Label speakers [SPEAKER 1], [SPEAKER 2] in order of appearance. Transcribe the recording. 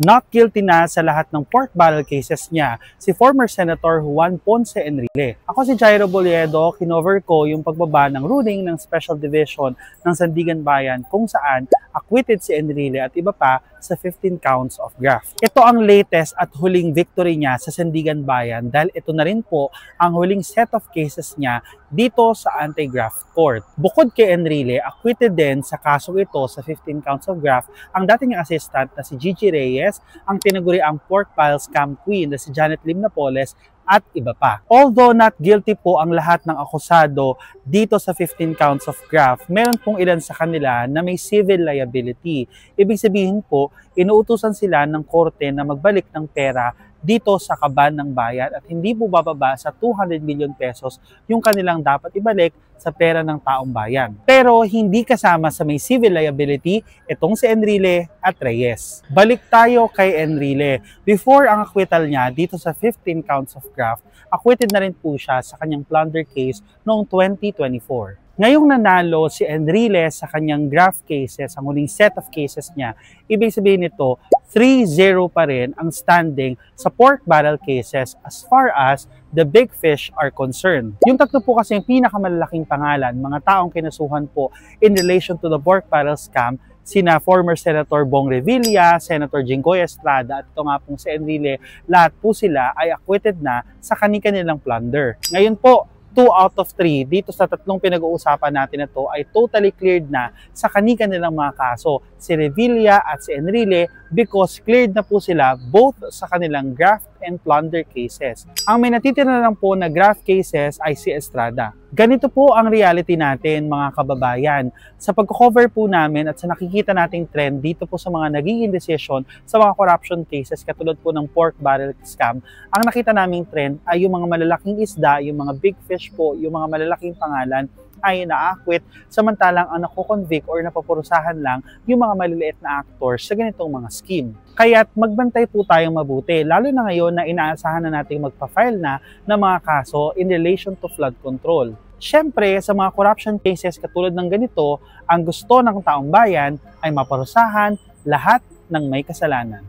[SPEAKER 1] Not guilty na sa lahat ng pork barrel cases niya si former Senator Juan Ponce Enrile. Ako si Jairo Boliedo, kinover ko yung pagbaba ng ruling ng Special Division ng Sandigan Bayan kung saan acquitted si Enrile at iba pa sa 15 counts of graft. Ito ang latest at huling victory niya sa Sandigan Bayan dahil ito na rin po ang huling set of cases niya dito sa anti-graft court. Bukod kay Enrile, acquitted din sa kasong ito sa 15 counts of graft ang dating assistant na si Gigi Reyes, ang tinaguriang pork barrel scam queen na si Janet Lim Napoles at iba pa. Although not guilty po ang lahat ng akusado dito sa 15 counts of graft, meron pong ilan sa kanila na may civil liability. Ibig sabihin po, inuutusan sila ng korte na magbalik ng pera dito sa kaban ng bayan at hindi po bababa sa 200 million pesos yung kanilang dapat ibalik sa pera ng taong bayan. Pero hindi kasama sa may civil liability itong si Enrile at Reyes. Balik tayo kay Enrile. Before ang acquittal niya dito sa 15 counts of graft, acquitted na rin po siya sa kanyang plunder case noong 2024. Ngayong nanalo si Enrile sa kanyang graft cases, ang huling set of cases niya, ibig sabihin nito, 3-0 pa rin ang standing sa pork barrel cases as far as the big fish are concerned. Yung tatlo po kasi yung pinakamalalaking pangalan, mga taong kinasuhan po in relation to the pork barrel scam, sina former Senator Bong Revilla, Senator Jinggoy Estrada at ito nga pong si Enrile, lahat po sila ay acquitted na sa kanilang plunder. Ngayon po, 2 out of 3 dito sa tatlong pinag-uusapan natin na to ay totally cleared na sa kanilang mga kaso, si Revilla at si Enrile, because cleared na po sila both sa kanilang graft and plunder cases. Ang may natitira lang po na graft cases ay si Estrada. Ganito po ang reality natin mga kababayan. Sa pagko-cover po namin at sa nakikita nating trend dito po sa mga nagiging decision sa mga corruption cases katulad po ng pork barrel scam, ang nakita naming trend ay yung mga malalaking isda, yung mga big fish po, yung mga malalaking pangalan ay na-acquit, samantalang ang nakoconvict or napapurusahan lang yung mga maliliit na actors sa ganitong mga scheme. Kaya't magbantay po tayong mabuti, lalo na ngayon na inaasahan na natin magpa-file na ng mga kaso in relation to flood control. Siyempre, sa mga corruption cases katulad ng ganito, ang gusto ng taong bayan ay maparusahan lahat ng may kasalanan.